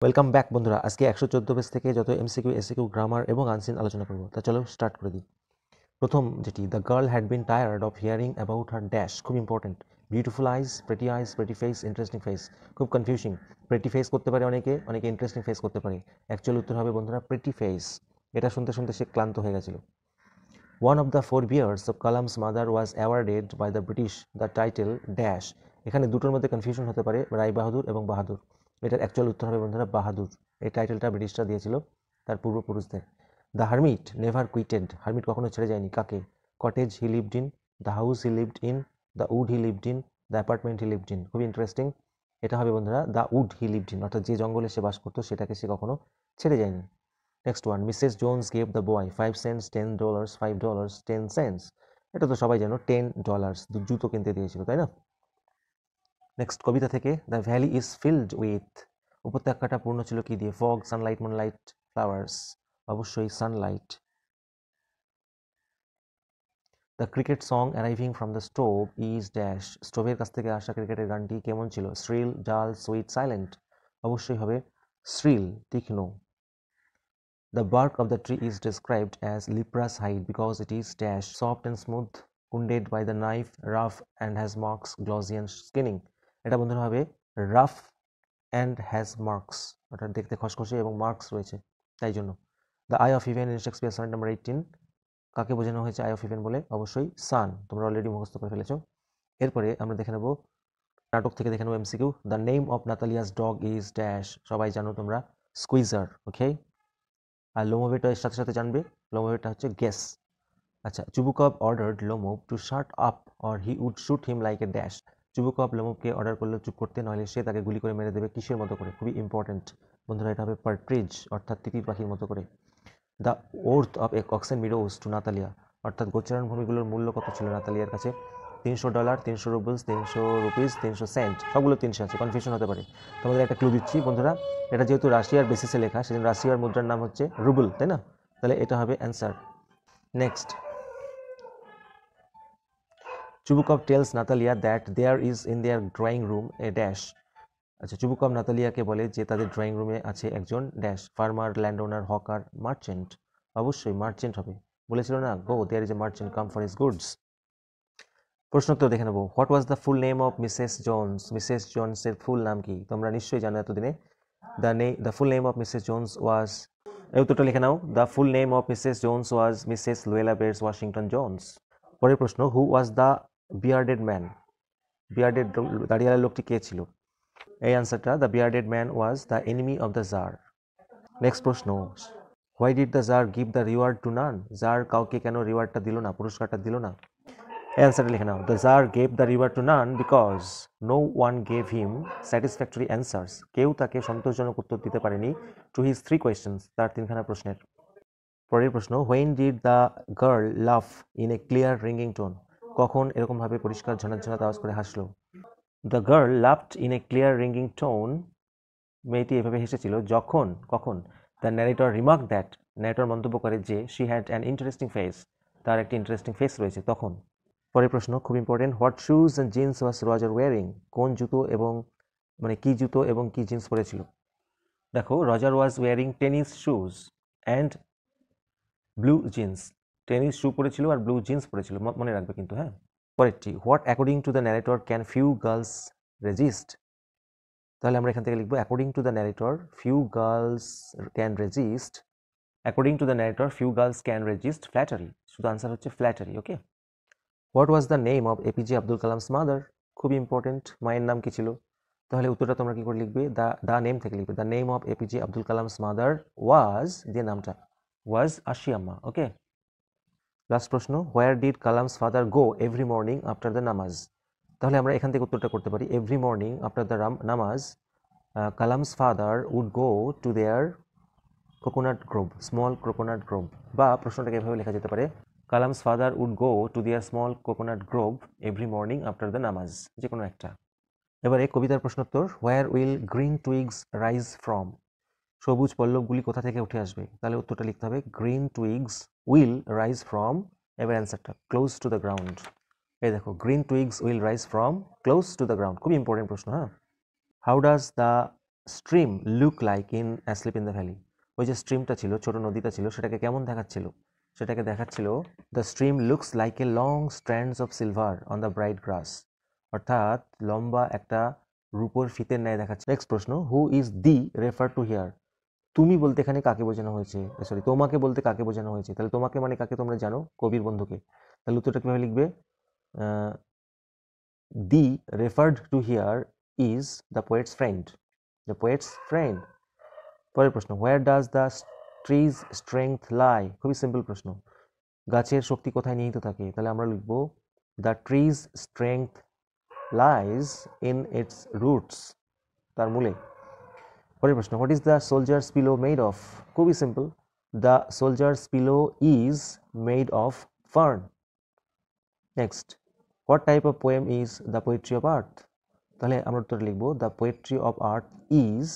Welcome back বন্ধুরা। আজকে 114 page থেকে যত এমসিকিউ এসিকিউ গ্রামার এবং আনসিন আলোচনা করব। তা চলো স্টার্ট করে দিই। প্রথম যেটি, the girl had been tired of hearing about her dash. খুব important. Beautiful eyes, pretty face, interesting face. খুব কনফিউজিং। প্রেটি ফেস করতে পারে অনেকে, অনেকে ইন্টারেস্টিং ফেস করতে পারে। অ্যাকচুয়াল উত্তর হবে বন্ধুরা প্রেটি ফেস। এটা শুনতে শুনতে সে ক্লান্ত হয়ে গেছিল। One of the forebears of Kalam's mother was awarded by the British the title dash. এখানে দুটোর মধ্যে কনফিউশন হতে পারে, রায় বাহাদুর এবং বাহাদুর। এটার অ্যাকচুয়াল উত্তর হবে বন্ধুরা বাহাদুর। এই টাইটেলটা ব্রিটিশরা দিয়েছিল তার পূর্বপুরুষদের। The hermit never কুইটেড। হারমিট কখনো ছেড়ে যায়নি কাকে? Cottage he lived in, the house he lived in, the would he lived in, the apartment he lived in. খুবই ইন্টারেস্টিং। এটা হবে বন্ধুরা the would he lived in, অর্থাৎ যে জঙ্গলে সে বাস করতো সেটাকে সে কখনো ছেড়ে যায়নি। Next one, Mrs Jones gave the boy 5 cents, $10, $5, 10 cents। এটা তো সবাই জানো, $10 জুতো কিনতে দিয়েছিল, তাই না? নেক্সট কবিতা থেকে, the valley is filled with. উপত্যকাটা পূর্ণ ছিল কি দিয়ে? Fog, sunlight, moonlight, flowers. অবশ্যই sunlight. The cricket song arriving from the stove is dash. স্টোভের কাছ থেকে আসা ক্রিকেটের গানটি কেমন ছিল? শ্রিল, ডাল, সুইট, সাইলেন্ট। অবশ্যই হবে শ্রিল, তীক্ষ্ণ। The bark of the tree is described as leprous hide because it is dash soft and smooth, wounded by the knife, rough and has marks, glossy and skinning. এটা বন্ধুরা হবে rough and has marks, অর্থাৎ দেখতে খসখসে এবং marks রয়েছে তাই জন্য। The eye of heaven in Shakespeare sonnet number 18, কাকে বোঝানো হয়েছে eye of heaven বলে? অবশ্যই সান। তোমরা অলরেডি মুখস্থ করে ফেলেছো। এরপরে আমরা দেখে নেব নাটক থেকে, দেখে নেব MCQ. The name of Natalia's dog is dash. সবাই জানো তোমরা, স্কুইজার। ওকে, আর লোমোভেটা এর সাথে সাথে জানবে, লোমোভেটা হচ্ছে গেস। আচ্ছা, Chubukov ordered Lomov to shut up or he would shoot him like a dash. Chubukov লোমোভকে অর্ডার করলো চুপ করতে, নইলে সে তাকে গুলি করে মেরে দেবে। কিসের মতো করে? খুবই ইম্পর্টেন্ট বন্ধুরা, এটা হবে পার্ট্রিজ, অর্থাৎ তিতির পাখির মতো করে। The worth of a oxen meadows to Natalya, অর্থাৎ গোচারণ ভূমিগুলোর মূল্য কত ছিল নাতালিয়ার কাছে? $300, 300 রুবলস, 300 রুপিস, 300 সেন্ট। সবগুলো 300 আছে, কনফিউশন হতে পারে। তোমাদের একটা ক্লু দিচ্ছি বন্ধুরা, এটা যেহেতু রাশিয়ার বেসিসে লেখা, সেজন্য রাশিয়ার মুদ্রার নাম হচ্ছে রুবল, তাই না? তাহলে এটা হবে answer. Next, Chubukov tells Natalya that there is in their drawing room a dash. আচ্ছা, চুবুকভ নাতালিয়াকে বলে যে তাদের ড্রয়িং রুমে আছে একজন dash, farmer, land owner, hawker, merchant. অবশ্যই মার্চেন্ট হবে। বলেছিল না, go there is a merchant come for his goods. প্রশ্নোত্তর দেখে নেব। What was the full name of Mrs Jones. Mrs জোনসের ফুল নাম কি? তোমরা নিশ্চয়ই জানো এতদিনে। The full name of Mrs Jones was, এই উত্তরটা লিখে নাও। The full name of Mrs Jones was Mrs Luella Bears Washington Jones. পরের প্রশ্ন, who was the bearded man. Bearded দাড়িয়ালা লোকটি কে ছিল? এই অ্যান্সারটা, the bearded man was the enemy of the Tsar. Next প্রশ্ন, why did the Tsar give the reward to none. Tsar কাউকে কেন রিওয়ার্ডটা দিল না, পুরস্কারটা দিল না? অ্যান্সারটা লিখে নাও। The Tsar gave the reward to none because no one gave him satisfactory answers. কেউ তাকে সন্তোষজনক উত্তর দিতে পারেনি টু হিজ 3 কোয়েশ্চেন্স, তার 3খানা প্রশ্নের। পরের প্রশ্ন, when did the girl laugh in a clear ringing tone. কখন এরকমভাবে পরিষ্কার ঝনাত ঝনাত আওয়াজ করে হাসলো? The girl laughed in a clear ringing tone, মেয়েটি এভাবে হেসেছিল যখন, কখন? The narrator remark that, narrator মন্তব্য করে যে she had an interesting face, তার একটি ইন্টারেস্টিং ফেস রয়েছে তখন। পরের প্রশ্ন খুব important, what shoes and jeans was Roger wearing. কোন জুতো এবং কি জুতো এবং কি জিন্স পরেছিল? দেখো, Roger was wearing tennis shoes and blue jeans. Tennis shoe পরেছিল আর ব্লু জিন্স পরেছিল, মনে রাখবে কিন্তু, হ্যাঁ। পরেরটি, what according to the narrator can few girls resist. তাহলে আমরা এখান থেকে লিখবো according to the narrator few girls can resist. According to the narrator few girls can resist flattery. শুধু আনসার হচ্ছে flattery. Okay, what was the name of APJ Abdul Kalam's mother. খুব important, মায়ের নাম কি ছিল? তাহলে উত্তরটা তোমরা কি করে লিখবে? দ্য নেম থেকে লিখবে। The name of APJ Abdul Kalam's mother ওয়াজ, দিয়ে নামটা, ওয়াজ আশিয়াম্মা। ওকে, লাস্ট প্রশ্ন, where did Kalam's father go every morning after the নামাজ। তাহলে আমরা এখান থেকে উত্তরটা করতে পারি, every morning after the namaz Kalam's father would go to their coconut grove, small coconut grove. বা প্রশ্নটাকে এভাবে লেখা যেতে পারে, Kalam's father would go to their small coconut grove every morning after the namaz, যে কোনো একটা। এবারে কবিতার প্রশ্নোত্তর, where will green twigs rise from. সবুজ পল্লবগুলি কোথা থেকে উঠে আসবে? তাহলে উত্তরটা লিখতে হবে, গ্রিন টুইগস উইল রাইজ ফ্রম, এবার অ্যান্সারটা, ক্লোজ টু দ্য গ্রাউন্ড। এই দেখো, green টুইগস will rise from close to the ground. খুব ইম্পর্টেন্ট প্রশ্ন, হ্যাঁ। How does the stream look like in asleep in the valley? ওই যে স্ট্রিমটা ছিল, ছোট নদীটা ছিল, সেটাকে কেমন দেখাচ্ছিল? সেটাকে দেখাচ্ছিল the stream looks like a long strands of silver on the bright grass, অর্থাৎ লম্বা একটা রূপোর ফিতের ন্যায় দেখাচ্ছে। নেক্সট প্রশ্ন, who is the refer to here? তুমি বলতে এখানে কাকে বোঝানো হয়েছে? সরি, তোমাকে বলতে কাকে বোঝানো হয়েছে? তাহলে তোমাকে মানে কাকে তোমরা জানো? কবির বন্ধুকে। তাহলে উত্তরটা কিভাবে লিখবে? The referred to here is the poet's friend. The poet's friend. পরের প্রশ্ন, where does the tree's strength lie? খুবই সিম্পল প্রশ্ন, গাছের শক্তি কোথায় নিহিত থাকে? তাহলে আমরা লিখব the tree's strength lies in its roots, তার মূলে। পরের প্রশ্ন, what is the soldier's pillow made of? খুবই simple, the soldier's pillow is made of fern. Next, what type of poem is the poetry of earth? তাহলে আমরা উত্তরে লিখব the poetry of earth is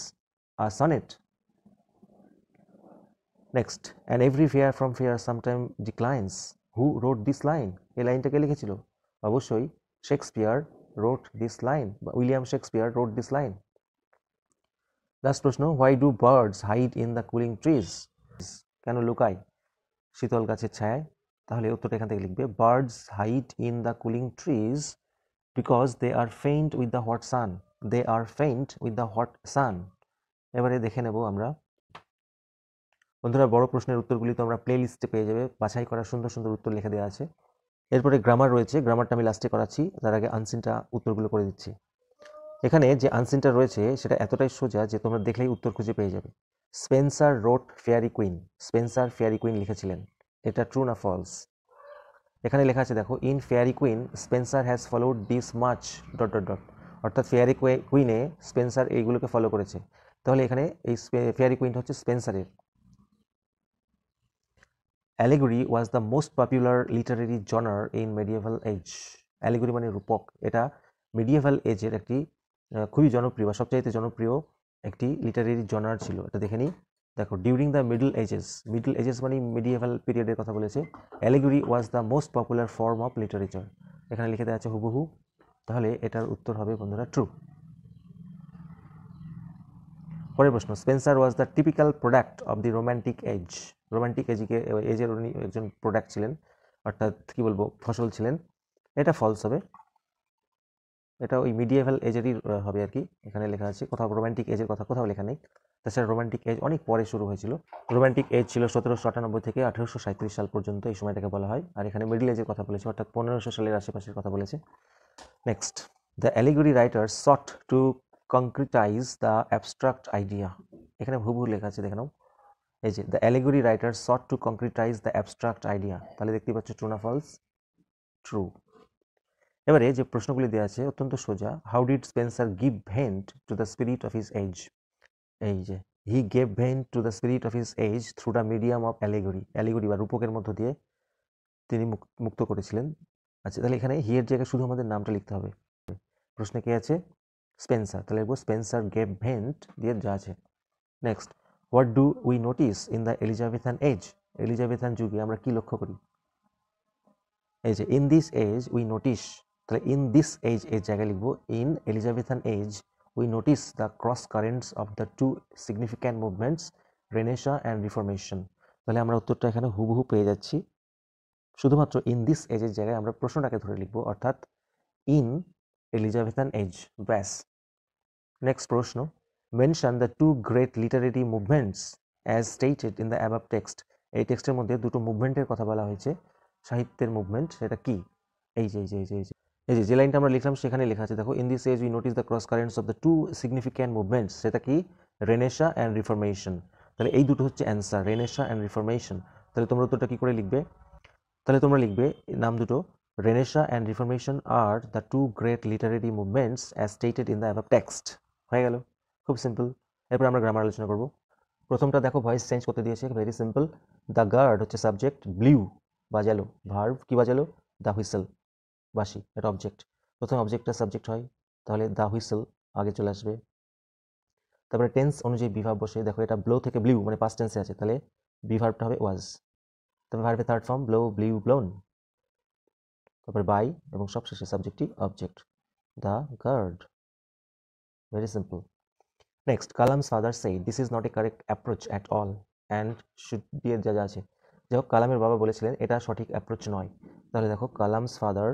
a sonnet. Next, and every fair from fair sometime declines, who wrote this line? এই লাইনটা কে লিখেছিল? অবশ্যই Shakespeare wrote this line, বা William Shakespeare wrote this line. Last প্রশ্ন, why do birds hide in the cooling trees? কেন লুকায় শীতল গাছের ছায়ায়? তাহলে উত্তরটা এখান থেকে লিখবে birds hide in the cooling trees because they are faint with the hot sun. They are faint with the hot sun. এবারে দেখে নেব আমরা। বন্ধুরা, বড় প্রশ্নের উত্তরগুলি তো আমরা প্লে লিস্টে পেয়ে যাবে, বাছাই করা সুন্দর সুন্দর উত্তর লিখে দেওয়া আছে। এরপরে গ্রামার রয়েছে, গ্রামারটা আমি লাস্টে করাচ্ছি, তার আগে আনসিনটা উত্তরগুলো করে দিচ্ছি। এখানে যে আনসিনটা রয়েছে সেটা এতটাই সোজা যে তোমরা দেখলেই উত্তর খুঁজে পেয়ে যাবে। Spenser wrote Faerie Queene, Spenser Faerie Queene লিখেছিলেন, এটা ট্রু না ফলস? এখানে লেখা আছে দেখো, in Faerie Queene Spenser has followed this much dot dot dot, অর্থাৎ ফেয়ারি কুইনে স্পেন্সার এইগুলোকে ফলো করেছে। তাহলে এখানে এই ফেয়ারি কুইনটা হচ্ছে স্পেন্সারের। Allegory was the most popular literary genre in medieval age. Allegory মানে রূপক, এটা মিডিয়েভাল এজের একটি খুবই জনপ্রিয় বা সবচাইতে জনপ্রিয় একটি লিটারেরি জনার ছিল। এটা দেখে নিই, দেখো, during the middle ages, middle ages মানে মিডিয়েভাল পিরিয়ডের কথা বলেছে। Allegory was the most popular form of literature, এখানে লিখে দেওয়া আছে হুবহু। তাহলে এটার উত্তর হবে বন্ধুরা ট্রু। পরের প্রশ্ন, Spenser was the typical product of the romantic age. Romantic এজের উনি একজন প্রোডাক্ট ছিলেন, অর্থাৎ কি বলবো, ফসল ছিলেন। এটা ফলস হবে, এটা ওই মিডিয়েভাল এজেরই হবে আর কি। এখানে লেখা আছে, কোথাও রোম্যান্টিক এজের কথা কোথাও লেখা নেই। তাছাড়া রোম্যান্টিক এজ অনেক পরে শুরু হয়েছিল। রোম্যান্টিক এজ ছিল 1798 থেকে 1837 সাল পর্যন্ত, এই সময়টাকে বলা হয়। আর এখানে মিডল এজের কথা বলেছে, অর্থাৎ 1500 সালের আশেপাশের কথা বলেছে। Next, the allegory writer sought to concretize the abstract idea. এখানে হুবহু লেখা আছে, দেখে নাও, এই যে the allegory writer sought to concretize the abstract idea. তাহলে দেখতে পাচ্ছ ট্রু না ফলস? ট্রু। এবারে যে প্রশ্নগুলি দেওয়া আছে অত্যন্ত সোজা। How did Spenser give vent to the spirit of his age? এই যে he gave vent to the spirit of his age through the medium of allegory. Allegory বা রূপকের মধ্য দিয়ে তিনি মুক্ত করেছিলেন। আচ্ছা, তাহলে এখানে হি এর জায়গায় শুধু আমাদের নামটা লিখতে হবে। প্রশ্নে কে আছে? স্পেন্সার, তাহলে লিখবো স্পেন্সার গেভ ভেন্ট দিয়ে যা আছে। Next, what do we notice in the Elizabethan age? Elizabethan যুগে আমরা কি লক্ষ্য করি? এই যে in this age we notice, তাহলে ইন দিস এজ এর জায়গায় লিখবো in Elizabethan age we notice the cross currents of the two significant movements, renaissance and reformation. তাহলে আমরা উত্তরটা এখানে হুবহু পেয়ে যাচ্ছি। শুধুমাত্র ইন দিস এজের জায়গায় আমরা প্রশ্নটাকে ধরে লিখবো, অর্থাৎ ইন এলিজাবেথান এজ, ব্যাস। নেক্সট প্রশ্ন, mention the two great literary movements as stated in the above text. এই টেক্সটের মধ্যে দুটো মুভমেন্টের কথা বলা হয়েছে, সাহিত্যের মুভমেন্ট, সেটা কি? এই যে এই যে এই যে এই যে এই যে যে লাইনটা আমরা লিখলাম সেখানে লেখা আছে, দেখো, in this age we notice the cross currents of the two significant movements, সেটা কি? Renaissance and reformation. তাহলে এই দুটো হচ্ছে অ্যান্সার, রেনেসা অ্যান্ড রিফরমেশন। তাহলে তোমরা উত্তরটা কি করে লিখবে? তাহলে তোমরা লিখবে নাম দুটো, রেনেসা অ্যান্ড রিফরমেশন আর the two great literary movements as stated in the above text. হয়ে গেল, খুব সিম্পল। এরপর আমরা গ্রামার আলোচনা করব। প্রথমটা দেখো, ভয়েস চেঞ্জ করতে দিয়েছে, ভেরি সিম্পল। দ্য গার্ড হচ্ছে সাবজেক্ট, ব্লিউ বাজালো, ভার্ব কি বাজালো? দ্য হুইসেল, বাঁশি, এটা অবজেক্ট। প্রথম অবজেক্টটা সাবজেক্ট হয়, তাহলে দ্য হুইসেল আগে চলে আসবে। তারপরে টেন্স অনুযায়ী বিভাব বসে, দেখো এটা ব্লো থেকে ব্লিউ মানে পাস্ট টেন্সে আছে, তাহলে বিভার্বটা হবে ওয়াজ। তারপরে ভার্বের third form blow, blew, blown. তারপরে বাই এবং সবশেষে সাবজেক্টটি object, the guard. Very simple. Next, Kalam's father said this is not a correct approach at all and should দিয়ে যা যা আছে, যাই হোক কালামের বাবা বলেছিলেন এটা সঠিক অ্যাপ্রোচ নয়। তাহলে দেখো কালামস ফাদার,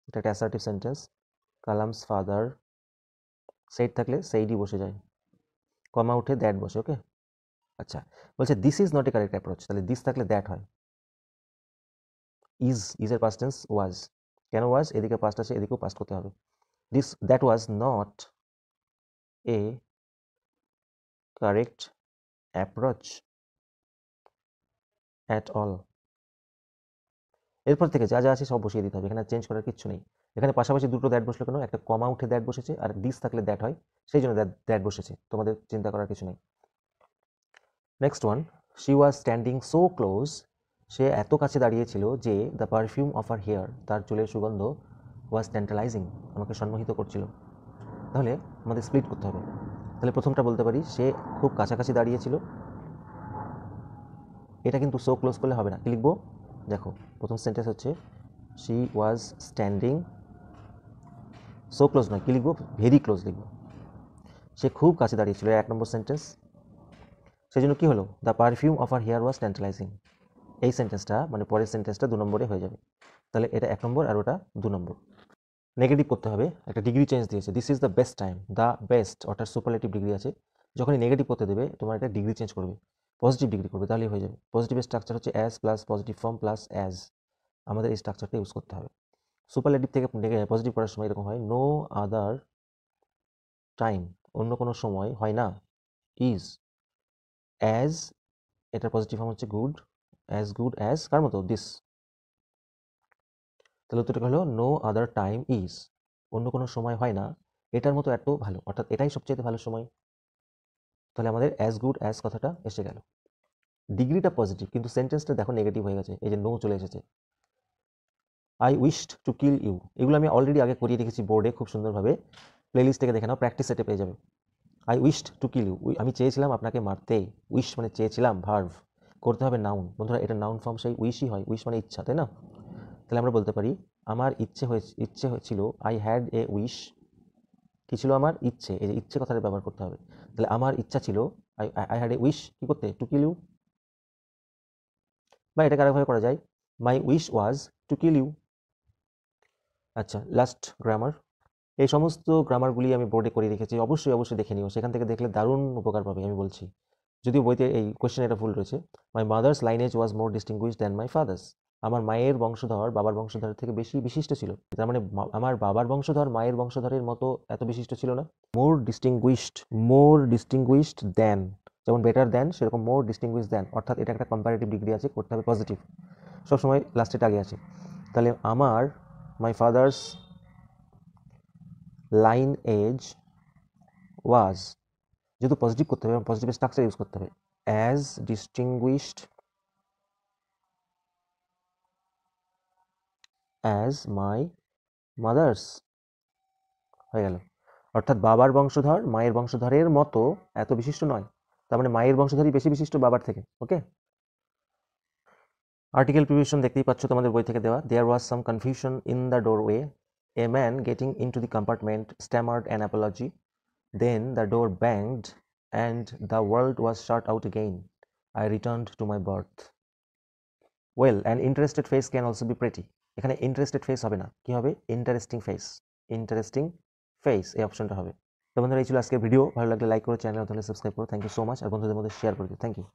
এটা একটা assertive sentence, Kalam's father said থাকলে সেইডই বসে যায়, কমা উঠে দ্যাট বসে। ওকে, আচ্ছা বলছে this is not a correct approach, তাহলে দিস থাকলে দ্যাট হয়। ইজ এর পাস্ট টেন্স ওয়াজ, কেন ওয়াজ, এদিকে পাস্ট আছে এদিকেও পাস্ট করতে হবে। This that was not a correct approach at all. এরপর থেকে যা যা আছে সব বসিয়ে দিতে হবে, এখানে চেঞ্জ করার কিচ্ছু নেই। এখানে পাশাপাশি দুটো দ্যাট বসলো কেন, একটা কমা উঠে দ্যাট বসেছে আর দিস থাকলে দ্যাট হয়, সেই জন্য দ্যাট বসেছে, তোমাদের চিন্তা করার কিছু নেই। Next one, she was standing so close, সে এত কাছে দাঁড়িয়েছিল যে the perfume of her hair, তার চুলের সুগন্ধ ওয়াজ ট্যান্টালাইজিং, আমাকে সম্মোহিত করছিল। তাহলে আমাদের স্প্লিট করতে হবে। তাহলে প্রথমটা বলতে পারি সে খুব কাছাকাছি দাঁড়িয়েছিল, এটা কিন্তু সো ক্লোজ করলে হবে না, কি লিখবো দেখো, প্রথম সেন্টেন্স হচ্ছে she was standing, so close নয়, কি লিখবো, ভেরি ক্লোজ লিখবো, সে খুব কাছে দাঁড়িয়েছিল, এক নম্বর সেন্টেন্স। সেই জন্য কী হলো, the perfume of her hair was tantalizing, এই সেন্টেন্সটা মানে পরের সেন্টেন্সটা 2 নম্বরে হয়ে যাবে। তাহলে এটা 1 নম্বর আর ওটা 2 নম্বর। নেগেটিভ করতে হবে, একটা ডিগ্রি চেঞ্জ দিয়েছে, this is the best time, the best অর্থাৎ সুপারলেটিভ ডিগ্রি আছে, যখনই নেগেটিভ করতে দেবে তোমার একটা ডিগ্রি চেঞ্জ করবে, পজিটিভ ডিগ্রি করবে, তাহলেই হয়ে যাবে। পজিটিভের স্ট্রাকচার হচ্ছে as plus positive form plus as, আমাদের এই স্ট্রাকচারটা ইউজ করতে হবে। সুপারলেটিভ থেকে পজিটিভ করার সময় এরকম হয়, নো আদার টাইম, অন্য কোনো সময় হয় না, ইজ অ্যাজ, এটার পজিটিভ ফর্ম হচ্ছে গুড অ্যাজ কার মতো, দিস। তাহলে উত্তরটা হলো নো আদার টাইম ইজ, অন্য কোনো সময় হয় না এটার মতো এত ভালো, অর্থাৎ এটাই সবচেয়ে ভালো সময়। তাহলে আমাদের অ্যাজ গুড অ্যাজ কথাটা এসে গেল। ডিগ্রিটা পজিটিভ কিন্তু সেন্টেন্সটা দেখো নেগেটিভ হয়ে গেছে, এই যে নো চলে এসেছে। I wished to kill you, এগুলো আমি অলরেডি আগে করিয়ে রেখেছি বোর্ডে খুব সুন্দরভাবে, প্লেলিস্ট থেকে দেখে নাও, প্র্যাকটিস সেটে পেয়ে যাবে। I wished to kill you, আমি চেয়েছিলাম আপনাকে মারতে, উইশ মানে চেয়েছিলাম, ভার্ভ করতে হবে নাউন, বন্ধুরা এটা নাউন ফর্ম সেই উইশই হয়, উইশ মানে ইচ্ছা, তাই না? তাহলে আমরা বলতে পারি আমার ইচ্ছে হয়েছিল, আই হ্যাড এ উইশ, কি ছিল আমার ইচ্ছে, এই যে ইচ্ছে কথাটা ব্যবহার করতে হবে। তাহলে আমার ইচ্ছা ছিল, আই হ্যাড এ উইশ কি করতে, টু কিল ইউ, বা এটাকে আরেকভাবে করা যায়, my wish was to kill you. আচ্ছা লাস্ট গ্রামার, এই সমস্ত গ্রামারগুলি আমি বোর্ডে করে রেখেছি, অবশ্যই দেখে নিও, সেখান থেকে দেখলে দারুণ উপকার পাবে আমি বলছি। যদিও বইতে এই কোয়েশ্চেন এটা ভুল রয়েছে, my mother's lineage was more distinguished than my father's, আমার মায়ের বংশধর বাবার বংশধরের থেকে বেশি বিশিষ্ট ছিল, তার মানে আমার বাবার বংশধর মায়ের বংশধরের মতো এত বিশিষ্ট ছিল না। মোর ডিস্টিংগুইশড দ্যান, যেমন বেটার দ্যান সেরকম মোর ডিস্টিংগুইশড দ্যান, অর্থাৎ এটা একটা কম্পারেটিভ ডিগ্রি আছে, করতে হবে পজিটিভ, সবসময় লাস্টের আগে আছে। তাহলে আমার my father's lineage was, যেহেতু পজিটিভ করতে হবে পজিটিভ স্ট্রাকচার ইউজ করতে হবে, as distinguished as my mother's, হয়ে গেল। অর্থাৎ বাবার বংশধর মায়ের বংশধরের মতো এত বিশিষ্ট নয়, তার মানে মায়ের বংশধরই বেশি বিশিষ্ট বাবার থেকে। ওকে, আর্টিকেল প্রিভিশন দেখতেই পাচ্ছ তোমাদের বই থেকে দেওয়া। There was some confusion in the doorway, a man getting into the compartment stammered an apology, then the door banged and the world was shut out again, I returned to my berth. Well an interested face can also be pretty, এখানে interested face হবে না, কি হবে, interesting face, এই অপশনটা হবে। তো বন্ধুরা এই ছিল আজকের ভিডিও, ভালো লাগলে লাইক করো, চ্যানেল সাবস্ক্রাইব করো, থ্যাংক ইউ সো মাচ, আর বন্ধুদের মধ্যে শেয়ার করে দিও, থ্যাংক ইউ।